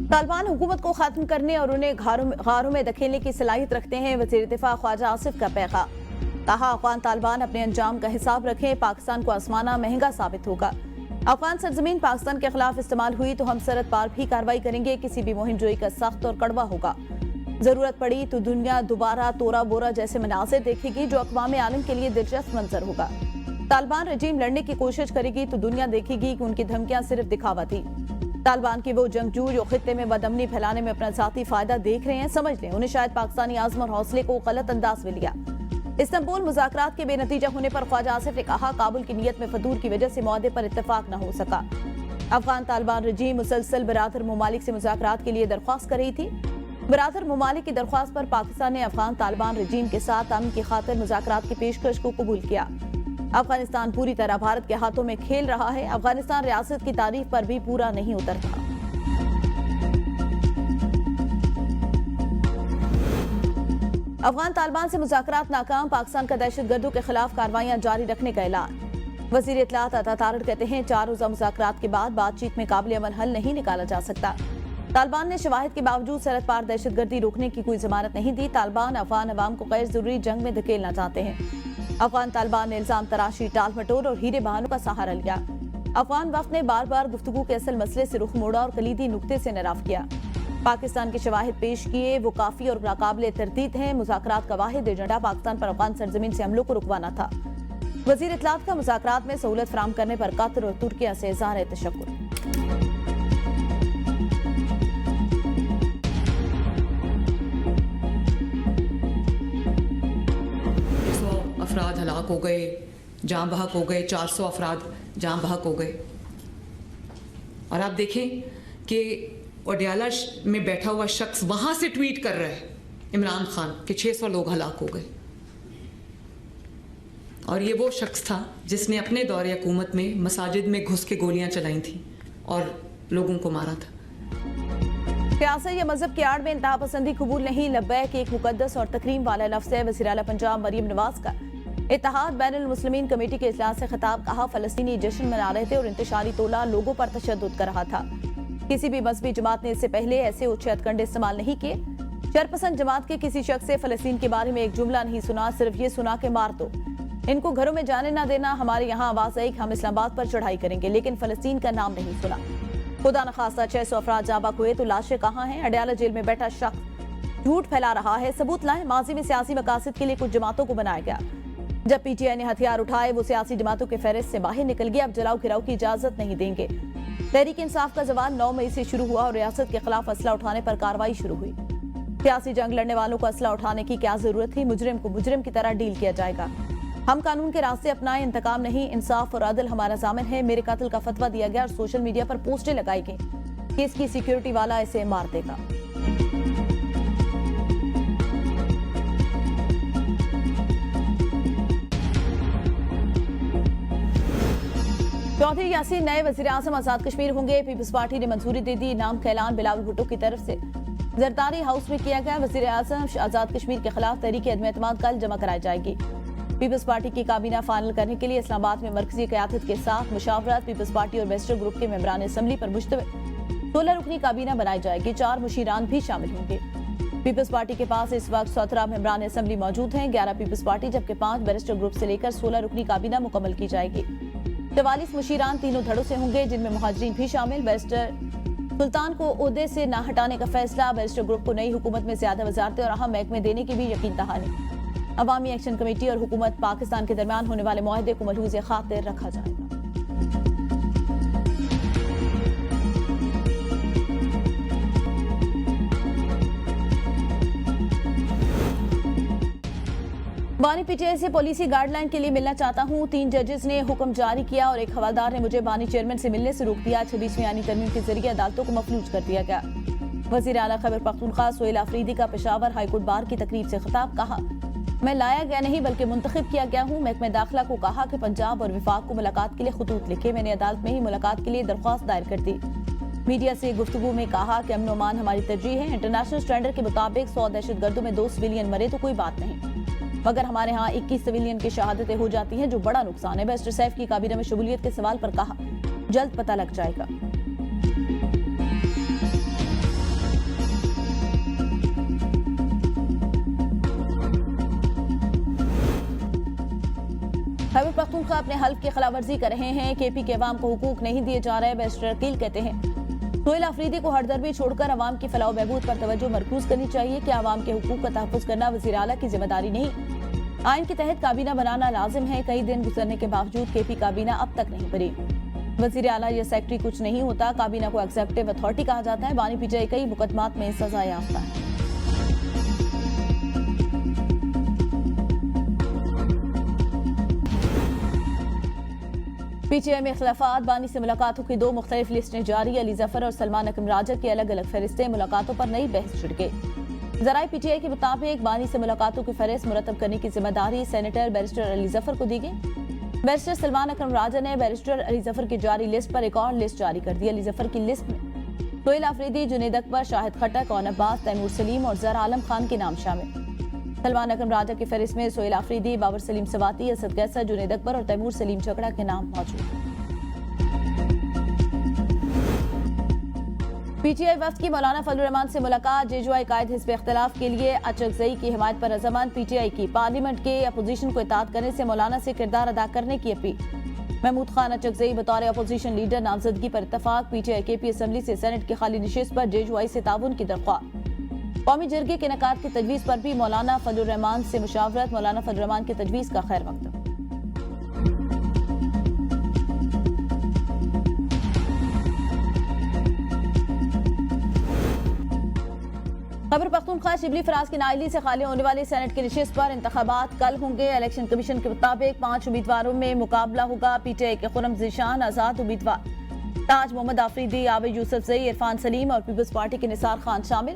तालिबान हुकूमत को खत्म करने और उन्हें गारों में धकेलने की सलाहियत रखते हैं। वज़ीर दिफा ख्वाजा आसिफ का पैगाम। कहा, अफगान तालिबान अपने अंजाम का हिसाब रखें, पाकिस्तान को आसमाना महंगा साबित होगा। अफगान सरजमीन पाकिस्तान के खिलाफ इस्तेमाल हुई तो हम सरहद पार भी कार्रवाई करेंगे। किसी भी मुहिम जोई का सख्त और कड़वा होगा। जरूरत पड़ी तो दुनिया दोबारा तोरा बोरा जैसे मनाजिर देखेगी जो अक़वाम आलम के लिए दिलचस्प मंजर होगा। तालिबान रजीम लड़ने की कोशिश करेगी तो दुनिया देखेगी कि उनकी धमकियां सिर्फ दिखावा थी। तालिबान के वो जंगजू जो खित्ते में बदअमनी फैलाने में अपना जाती फायदा देख रहे हैं, समझ लें उन्हें शायद पाकिस्तानी आज़म और हौसले को गलत अंदाज में लिया। इस्तांबुल मुज़ाकरात के बेनतीजा होने पर ख्वाजा आसिफ ने कहा, काबुल की नीयत में फतूर की वजह से मुआहदे पर इत्तेफाक न हो सका। अफगान तालिबान रजीम मुसलसल बरादर ममालिक से मुज़ाकरात के लिए दरख्वास्त कर रही थी। बरादर ममालिक की दरख्वास्त पर पाकिस्तान ने अफगान तालिबान रजीम के साथ अमन की खातिर मुज़ाकरात की पेशकश को कबूल किया। अफगानिस्तान पूरी तरह भारत के हाथों में खेल रहा है। अफगानिस्तान रियासत की तारीफ पर भी पूरा नहीं उतरता। अफगान तालिबान से मुज़ाकरात नाकाम, पाकिस्तान का दहशतगर्दों के खिलाफ कार्रवाइयां जारी रखने का ऐलान। वज़ीर इत्तलात अता तारड़ कहते हैं, 4 रोज़ा मुज़ाकरात के बाद बातचीत में काबिल अमल हल नहीं निकाला जा सकता। तालिबान ने शवाहिद के बावजूद सरहद पार दहशतगर्दी रोकने की कोई जमानत नहीं दी। तालिबान अफगान अवाम को गैर जरूरी जंग में धकेलना चाहते हैं। अफगान तालिबान ने इल्जाम तराशी, टाल मटोल और हीरे बहानों का सहारा लिया। अफगान वक्त ने बार बार गुफ्तगू के असल मसले से रुख मोड़ा और कलीदी नुक्ते से नराफ किया। पाकिस्तान के शवाहिद पेश किए, वो काफी और नाकाबिले तरदीद हैं। मुज़ाकरात का वाहिद एजेंडा पाकिस्तान पर अफगान सरजमीन से हमलों को रुकवाना था। वज़ीर इत्तलात का मुज़ाकरात में सहूलत फराहम करने पर कतर और तुर्किया से इज़हार तशक्कुर। अफराद हलाक हो गए, जाँ बहक हो गए, 400 अफराद जाँ बहक हो गए। और आप देखें कि ओडियाला में बैठा हुआ शख्स वहां से ट्वीट कर रहा है इमरान खान कि 600 लोग हलाक हो गए। और ये वो शख्स था जिसने अपने दौरे हुकूमत में मसाजिद में घुस के गोलियां चलाई थी और लोगों को मारा था। सियासत या मजहब की आड़ में इंतहा पसंदी कबूल नहीं, लब्बैक एक मुकद्दस और तकरीम वाला लफ्ज़ है। वज़ीर आला पंजाब मरियम नवाज का इत्तेहाद बैनुल मुस्लिमीन कमेटी के इजलास से खिताब। कहा, फ़लस्तीनी जश्न मना रहे थे और इंतशारी तोला लोगों पर तशद्दुद कर रहा था। किसी भी मजहबी जमात ने इससे पहले ऐसे उच्च हथकंडे इस्तेमाल नहीं किए। शरपसंद जमात के किसी शख्स से फ़लस्तीन के बारे में एक जुमला नहीं सुना, सिर्फ ये सुना के मार दो, इनको घरों में जाने ना देना। हमारे यहाँ आवाज़ आई कि हम इस्लामाबाद पर चढ़ाई करेंगे, लेकिन फ़लस्तीन का नाम नहीं सुना। खुदा न खास्ता 600 अफराद जाबाक हुए तो लाशें कहाँ हैं? अडयाला जेल में बैठा शख्स झूठ फैला रहा है, सबूत लाएं। माजी में सियासी मकासद के लिए कुछ जमातों को बनाया गया। जब पीटीआई ने हथियार उठाए वो सियासी जमातों के फहरिस्त से बाहर निकल गया। अब जलाओ गिराओ की इजाजत नहीं देंगे। तहरीक इंसाफ का जवान 9 मई से शुरू हुआ और रियासत के खिलाफ असला उठाने पर कार्रवाई शुरू हुई। सियासी जंग लड़ने वालों को असला उठाने की क्या जरूरत थी? मुजरिम को मुजरिम की तरह डील किया जाएगा। हम कानून के रास्ते अपनाएं, इंतकाम नहीं। इंसाफ और अदल हमारा ज़ामिन है। मेरे कत्ल का फतवा दिया गया और सोशल मीडिया पर पोस्टें लगाई गई कि इसकी सिक्योरिटी वाला इसे मार देगा। चौधरी यासीन नए वज़ीर आज़म आज़ाद कश्मीर होंगे। पीपल्स पार्टी ने मंजूरी दे दी। नाम का ऐलान बिलावल भुट्टो की तरफ से जरदारी हाउस में किया गया। वज़ीर आज़म आज़ाद कश्मीर के खिलाफ तहरीक अदम एतमाद कल जमा कराई जाएगी। पीपल्स पार्टी की काबीना फाइनल करने के लिए इस्लामाबाद में मरकजी क़यादत के साथ मुशावरत। पीपल्स पार्टी और वेस्टर ग्रुप के मेंबरान असम्बली पर मुश्तमिल 16 रुकनी काबीना बनाई जाएगी। 4 मुशीरान भी शामिल होंगे। पीपल्स पार्टी के पास इस वक्त 17 मेंबरान असम्बली मौजूद हैं। 11 पीपल्स पार्टी जबकि 5 वेस्टर ग्रुप से लेकर 16 रुकनी काबीना मुकम्मल की जाएगी। 44 मुशीरान तीनों धड़ों से होंगे, जिनमें मुहाजिरीन भी शामिल। बैरिस्टर सुल्तान को ओहदे से न हटाने का फैसला। बैरिस्टर ग्रुप को नई हुकूमत में ज्यादा वजारतें और अहम महकमे देने की भी यकीन दहानी। अवामी एक्शन कमेटी और हुकूमत पाकिस्तान के दरमियान होने वाले मुआहदे को मलहूज़ खातिर रखा जाएगा। बानी पीटीआई से पॉलिसी गाइडलाइन के लिए मिलना चाहता हूं। 3 जजेस ने हुक्म जारी किया और एक हवालदार ने मुझे बानी चेयरमैन से मिलने से रोक दिया। 26वीं आईनी तरमीम के जरिए अदालतों को मफलूज कर दिया गया। वज़ीर आला खैबर पख्तूनख्वा सोहेल आफरीदी का पेशावर हाईकोर्ट बार की तकरीब से खिताब। कहा, मैं लाया गया नहीं बल्कि मुंतखब किया गया हूँ। महकमे दाखिला को कहा कि पंजाब और विफाक को मुलाकात के लिए खतूत लिखे। मैंने अदालत में ही मुलाकात के लिए दरख्वास्त दायर कर दी। मीडिया से गुफ्तगू में कहा कि अमन अमान हमारी तरजीह है। इंटरनेशनल स्टैंडर्ड के मुताबिक 100 दहशतगर्दों में 2 सिविलियन मरे तो कोई बात नहीं, मगर हमारे यहाँ 21 सिविलियन की शहादतें हो जाती हैं जो बड़ा नुकसान है। बैरिस्टर सैफ की काबीना में शमूलियत के सवाल पर कहा, जल्द पता लग जाएगा। खैबर पख्तूनख्वा अपने हल्फ की खिलाफवर्जी कर रहे हैं। केपी के अवाम को हुकूक नहीं दिए जा रहे। बैरिस्टर अकील कहते हैं सोहेल अफरीदी को हरदर्मी छोड़कर अवाम की फलाह बहबूद पर तवज्जो मरकूज करनी चाहिए कि अवाम के हुकूक का तहफ़्फ़ुज़ करना वज़ीर आला की जिम्मेदारी नहीं, आइन के तहत काबीना बनाना लाजिम है। कई दिन गुजरने के बावजूद केपी काबीना अब तक नहीं बनी। वज़ीर आला या सेक्रेटरी कुछ नहीं होता। काबीना को एग्जेक्टिव अथॉरिटी कहा जाता है। बानी पीटीआई कई मुकदमात में सजा याफ्ता है। पीटीआई में इख्तिलाफात। बानी से मुलाकातों की 2 मुख्तलिफ लिस्टें जारी। अली जफर और सलमान अकरम राजा की अलग अलग फहरिस्तें। मुलाकातों पर नई बहस छिड़ गई। ज़राए पीटीआई के मुताबिक बानी से मुलाकातों की फहरिस्त मुरतब करने की जिम्मेदारी सेनेटर बैरिस्टर अली जफर को दी गई। बैरिस्टर सलमान अकरम राजा ने बैरिस्टर अली जफर की जारी लिस्ट पर एक और लिस्ट जारी कर दी। अली जफर की लिस्ट में सोहेल अफरीदी, जुनैद अकबर, शाहिद खट्टक, कौन अब्बास, तैमूर सलीम और ज़रा आलम खान के नाम शामिल। सलमान अकरम राजा की फहरिस्त में सोहेल अफरीदी, बाबर सलीम सवाती, असद कैसर, जुनैद अकबर और तैमूर सलीम चकड़ा के नाम मौजूद हैं। पीटीआई वफ्द की मौलाना फजलुर रहमान से मुलाकात। जेजुआई कायद हिज़्ब इख्तिलाफ के लिए अचकज़ई की हिमायत पर रज़ामंद। पीटीआई की पार्लियामेंट के अपोजिशन को इताअत करने से मौलाना से किरदार अदा करने की अपील। महमूद खान अचकज़ई बतौर अपोजिशन लीडर नामजदगी पर इत्तफाक। पीटीआई केपी असम्बली से सेनेट की खाली नशिस्त पर जेजुआई से ताउन की दरख्वास्त। कौमी जरगे के इनेकाद की तजवीज़ पर भी मौलाना फजलुर रहमान से मुशावरत। मौलाना फजलुर रहमान की तजवीज़ का खैर मकदम। खैबर पख्तूनख्वा शिबली फराज की नाअहली से खाली होने वाली सेनेट की नशिस्त पर इंतखाबात कल होंगे। इलेक्शन कमीशन के मुताबिक 5 उम्मीदवारों में मुकाबला होगा। पीटीआई के खुरम ज़ीशान आजाद उम्मीदवार, ताज मोहम्मद आफरीदी, आबिद यूसुफजई, इरफान सलीम और पीपल्स पार्टी के निसार खान शामिल।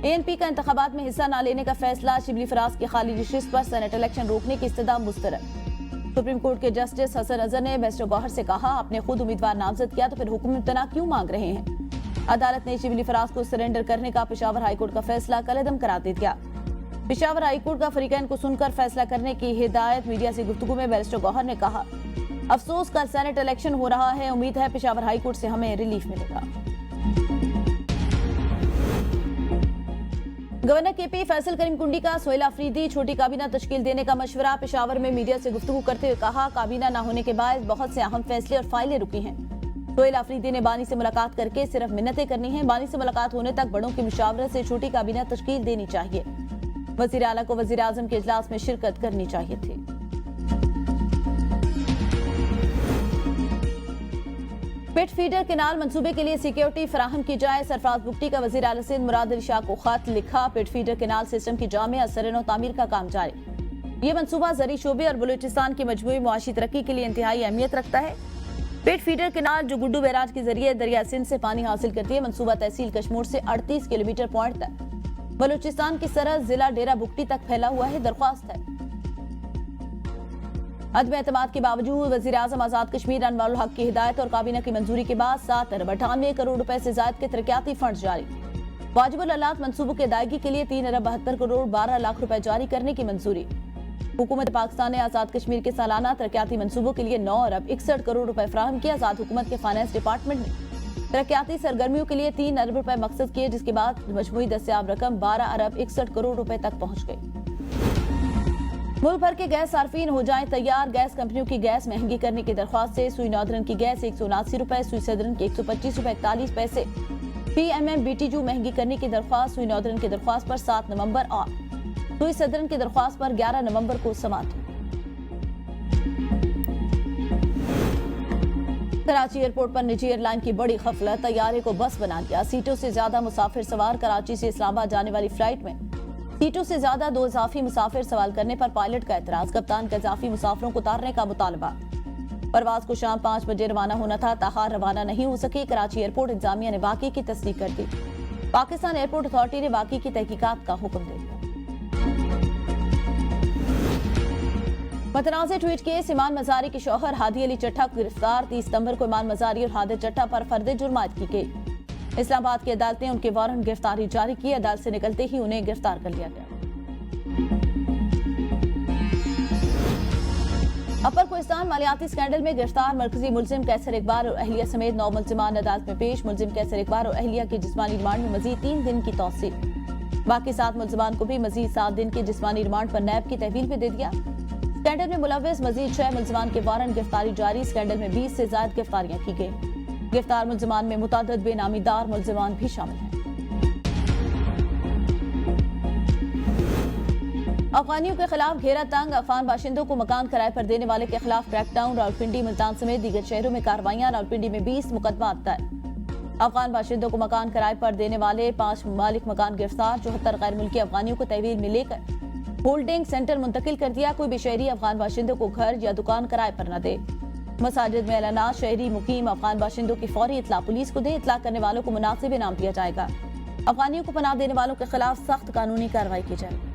एएनपी का इंतखाबात में हिस्सा न लेने का फैसला। शिबली फराज की खाली नशिस्त पर सेनेट इलेक्शन रोकने की इस्तदा मुस्तरद। सुप्रीम कोर्ट के जस्टिस हसन अजहर ने बैरिस्टर गौहर से कहा, आपने खुद उम्मीदवार नामजद किया तो फिर हुक्म इम्तना क्यों मांग रहे हैं। अदालत ने शिबली फराज को सरेंडर करने का पेशावर हाईकोर्ट का फैसला कलअदम करार दे दिया। पेशावर हाईकोर्ट का फरीकैन को सुनकर फैसला करने की हिदायत। मीडिया से गुफ्तगू में बैरिस्टर गौहर ने कहा, अफसोस कल सेनेट इलेक्शन हो रहा है, उम्मीद है पेशावर हाईकोर्ट से हमें रिलीफ मिलेगा। गवर्नर केपी फैसल करीम कुंडी का सोहेल अफरीदी छोटी काबीना तश्कील देने का मशवरा। पेशावर में मीडिया से गुफ्तगू करते हुए कहा, काबीना न होने के बाद बहुत से अहम फैसले और फाइलें रुकी हैं। सोहेल अफरीदी ने बानी से मुलाकात करके सिर्फ मिन्नतें करनी हैं। बानी से मुलाकात होने तक बड़ों की मुशावरत से छोटी काबीना तश्कील देनी चाहिए। वज़ीर आला को वज़ीर आज़म के इजलास में शिरकत करनी चाहिए थी। पिट फीडर केनाल मंसूबे के लिए सिक्योरिटी फराहम की जाए। सरफराज बुगटी का वज़ीर आला सिंध मुराद अली शाह को खत लिखा। पिट फीडर केनाल सिस्टम की जामे असरनो तामीर का काम जारी। ये मंसूबा ज़री शोबे और बलूचिस्तान की मजमूई मुआशी तरक्की के लिए इंतहाई अहमियत रखता है। पिट फीडर केनाल जो गुड्डू बैराज के जरिए दरिया सिंध से पानी हासिल करती है। मंसूबा तहसील कशमोर से 38 किलोमीटर पॉइंट तक बलूचिस्तान की सरहद जिला डेरा बुगटी तक फैला हुआ है। दरख्वास्त है, अदम एतमाद के बावजूद वज़ीर आज़म आज़ाद कश्मीर अनवारुल हक की हिदायत और काबीना की मंजूरी के बाद 7 अरब 98 करोड़ रुपए से ज़ायद के तरक्याती फंड जारी। वाजिबुल अलात मंसूबों की अदायगी के लिए 3 अरब 72 करोड़ 12 लाख रुपए जारी करने की मंजूरी। हुकूमत पाकिस्तान ने आज़ाद कश्मीर के सालाना तरक्याती मंसूबों के लिए 9 अरब 61 करोड़ रुपए फराहम किया। आज़ाद हुकूमत के फाइनेंस डिपार्टमेंट ने तरक्याती सरगर्मियों के लिए 3 अरब रुपए मकसद किए, जिसके बाद मजमूई दस्तियाब रकम 12 अरब 61 करोड़ रुपए तक पहुंच गई। मुल्क भर के गैस सार्फिन हो जाएं तैयार। गैस कंपनियों की गैस महंगी करने की दरख्वास्त से सुई नॉर्दर्न की गैस 179 रुपए, सुई सदर्न की 125 रुपए 41 पैसे। PMM BTU महंगी करने की दरख्वास्त। सुई नॉर्दर्न की दरख्वास्त पर 7 नवंबर और सुई सदर्न की दरख्वास्त पर 11 नवंबर को समाप्त। कराची एयरपोर्ट पर निजी एयरलाइन की बड़ी खफलत। तैयारे को बस बना दिया। सीटों से ज्यादा मुसाफिर सवार। कराची से इस्लामाबाद जाने वाली फ्लाइट में सीटों से ज्यादा 2 इजाफी मुसाफिर सवाल करने पर पायलट का एतराज। कप्तान का इजाफी मुसाफिरों को उतारने का मुतालबा। परवाज को शाम 5 बजे रवाना होना था, ताहार रवाना नहीं हो सकी। कराची एयरपोर्ट इंतजामिया ने वाकई की तस्दीक कर दी। पाकिस्तान एयरपोर्ट अथॉरिटी ने वाकई की तहकीकात का हुक्म दे दिया। मतनाज़े ट्वीट केस। इमान मजारी के शौहर हादी अली चट्टा को गिरफ्तार। 30 सितंबर को इमान मजारी और हादी चट्टा पर फर्द जुर्म आयद की गई। इस्लामाबाद की अदालत ने उनके वारंट गिरफ्तारी जारी की। अदालत से निकलते ही उन्हें गिरफ्तार कर लिया गया। अपर कोहिस्तान मालियाती स्कैंडल में गिरफ्तार मरकजी मुलजिम कैसर इकबाल और अहलिया समेत 9 मुलजिमान अदालत में पेश। मुलजिम कैसर इकबाल और अहलिया की जिस्मानी रिमांड में मजीद 3 दिन की तौसील। बाकी 7 मुलजिमान को भी मजीद 7 दिन के जिस्मानी रिमांड पर नैब की तहवील में दे दिया। स्कैंडल में मुलविस मजीद 6 मुलजमान के वारंट गिरफ्तारी जारी। स्कैंडल में 20 से ज्यादा गिरफ्तारियां की गई। गिरफ्तार मुलजमान में मुतअद्दिद बेनामीदार मुलजमान भी शामिल हैं। अफगानियों के खिलाफ घेरा तंग। अफगान बाशिंदों को मकान किराए पर देने वाले के खिलाफ क्रैकडाउन। रावलपिंडी, मुल्तान समेत दीगर शहरों में कार्रवाइयां। रावलपिंडी में 20 मुकदमा दर्ज। अफगान बाशिंदों को मकान किराए पर देने वाले 5 मालिक मकान गिरफ्तार। 74 गैर मुल्की अफगानियों को तहवील में लेकर होल्डिंग सेंटर मुंतकिल कर दिया। कोई भी शहरी अफगान बाशिंदों को घर या दुकान किराए पर न दे। मसाजिद में ऐलानात। शहरी मुकीम अफगान बाशिंदों की फौरी इतला पुलिस को दे। इतला करने वालों को मुनासिब इनाम दिया जाएगा। अफगानियों को पनाह देने वालों के खिलाफ सख्त कानूनी कार्रवाई की जाएगी।